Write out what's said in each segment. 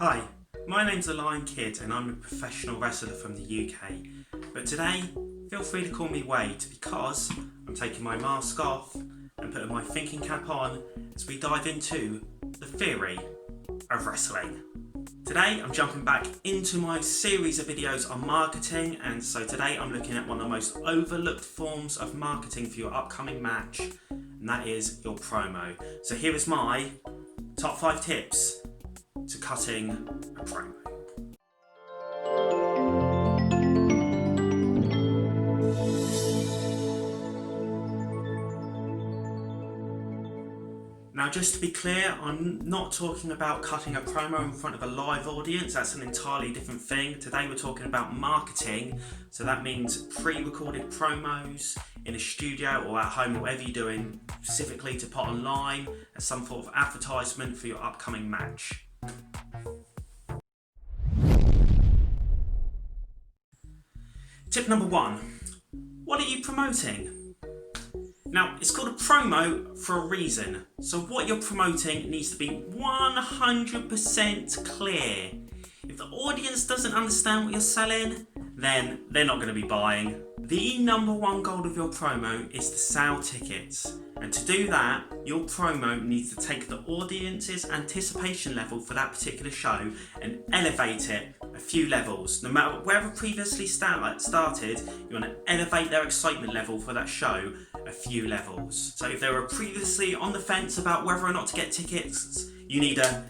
Hi, my name's The Lion Kid and I'm a professional wrestler from the UK. But today, feel free to call me Wade because I'm taking my mask off and putting my thinking cap on as we dive into the theory of wrestling. Today, I'm jumping back into my series of videos on marketing, and so today I'm looking at one of the most overlooked forms of marketing for your upcoming match, and that is your promo. So here is my top 5 tips to cutting a promo. Now, just to be clear, I'm not talking about cutting a promo in front of a live audience. That's an entirely different thing. Today we're talking about marketing, so that means pre-recorded promos in a studio or at home, whatever you're doing, specifically to put online as some sort of advertisement for your upcoming match. Tip number 1, what are you promoting? Now, it's called a promo for a reason, so what you're promoting needs to be 100% clear. If the audience doesn't understand what you're selling, then they're not going to be buying. The number one goal of your promo is to sell tickets, and to do that, your promo needs to take the audience's anticipation level for that particular show and elevate it a few levels. No matter wherever previously started, you want to elevate their excitement level for that show a few levels. So if they were previously on the fence about whether or not to get tickets, you need to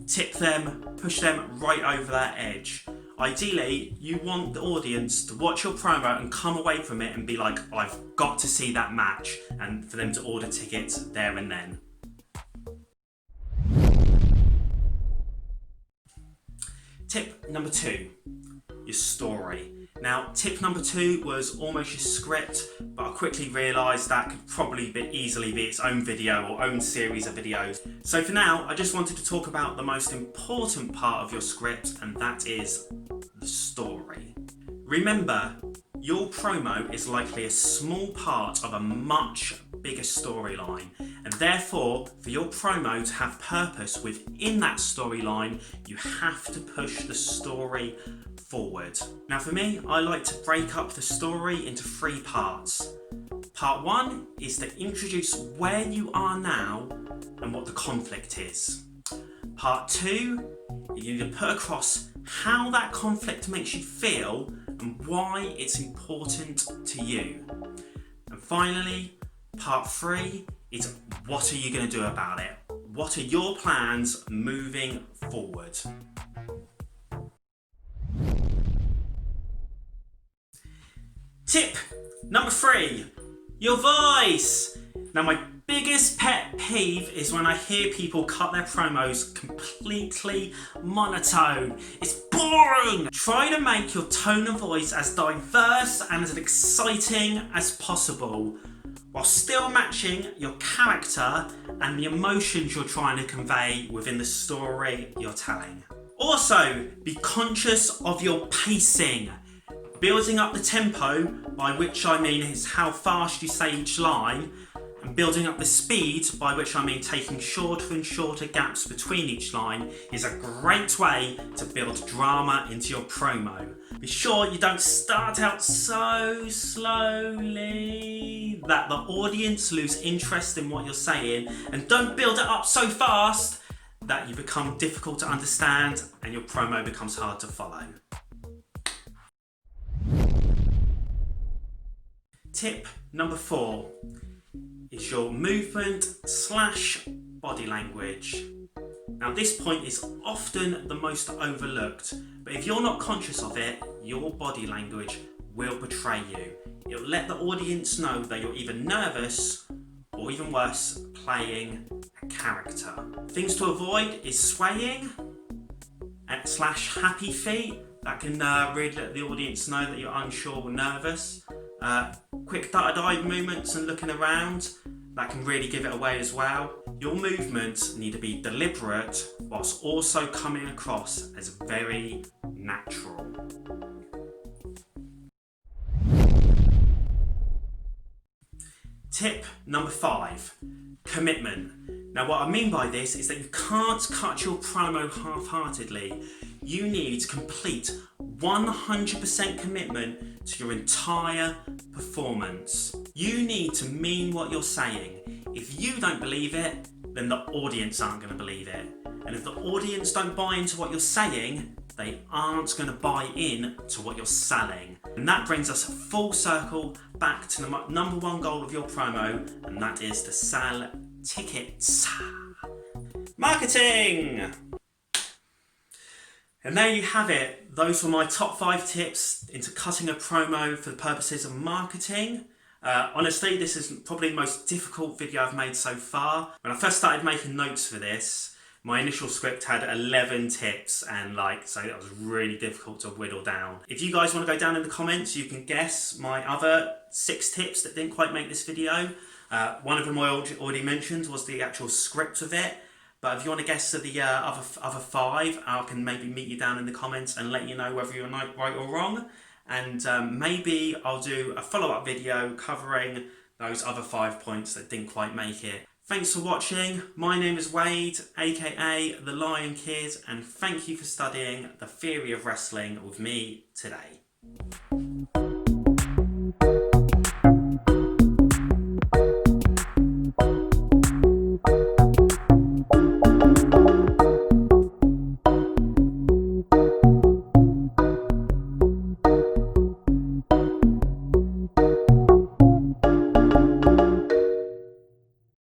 tip them, push them right over that edge. Ideally, you want the audience to watch your promo and come away from it and be like, I've got to see that match, and for them to order tickets there and then. Tip number 2, your story. Now, tip number 2 was almost your script, but I quickly realised that could probably easily be its own video or own series of videos. So for now, I just wanted to talk about the most important part of your script, and that is the story. Remember, your promo is likely a small part of a much bigger storyline, and therefore, for your promo to have purpose within that storyline, you have to push the story forward. Now for me, I like to break up the story into 3 parts. Part 1 is to introduce where you are now and what the conflict is. Part 2, you need to put across how that conflict makes you feel and why it's important to you. And finally, part 3 is what are you going to do about it? What are your plans moving forward? Tip number 3, your voice. Now, my biggest pet peeve is when I hear people cut their promos completely monotone. It's boring. Try to make your tone of voice as diverse and as exciting as possible, while still matching your character and the emotions you're trying to convey within the story you're telling. Also, be conscious of your pacing. Building up the tempo, by which I mean is how fast you say each line, and building up the speed, by which I mean taking shorter and shorter gaps between each line, is a great way to build drama into your promo. Be sure you don't start out so slowly that the audience lose interest in what you're saying, and don't build it up so fast that you become difficult to understand and your promo becomes hard to follow. Tip number 4 is your movement / body language. Now, this point is often the most overlooked, but if you're not conscious of it, your body language will betray you. It'll let the audience know that you're either nervous or, even worse, playing a character. Things to avoid is swaying / happy feet. That can really let the audience know that you're unsure or nervous. Quick dive movements and looking around, that can really give it away as well. Your movements need to be deliberate whilst also coming across as very natural. Tip number 5, commitment. Now what I mean by this is that you can't cut your promo half-heartedly. You need complete 100% commitment to your entire performance. You need to mean what you're saying. If you don't believe it, then the audience aren't going to believe it. And if the audience don't buy into what you're saying, they aren't going to buy in to what you're selling. And that brings us full circle back to the number one goal of your promo, and that is to sell tickets. Marketing! And there you have it. Those were my top 5 tips into cutting a promo for the purposes of marketing. Honestly, this is probably the most difficult video I've made so far. When I first started making notes for this, my initial script had 11 tips, and so that was really difficult to whittle down. If you guys want to go down in the comments, you can guess my other 6 tips that didn't quite make this video. One of them I already mentioned was the actual script of it. But if you want to guess the other 5, I can maybe meet you down in the comments and let you know whether you're right or wrong. And maybe I'll do a follow-up video covering those other 5 points that didn't quite make it. Thanks for watching. My name is Wade, aka The Lion Kid, and thank you for studying the theory of wrestling with me today.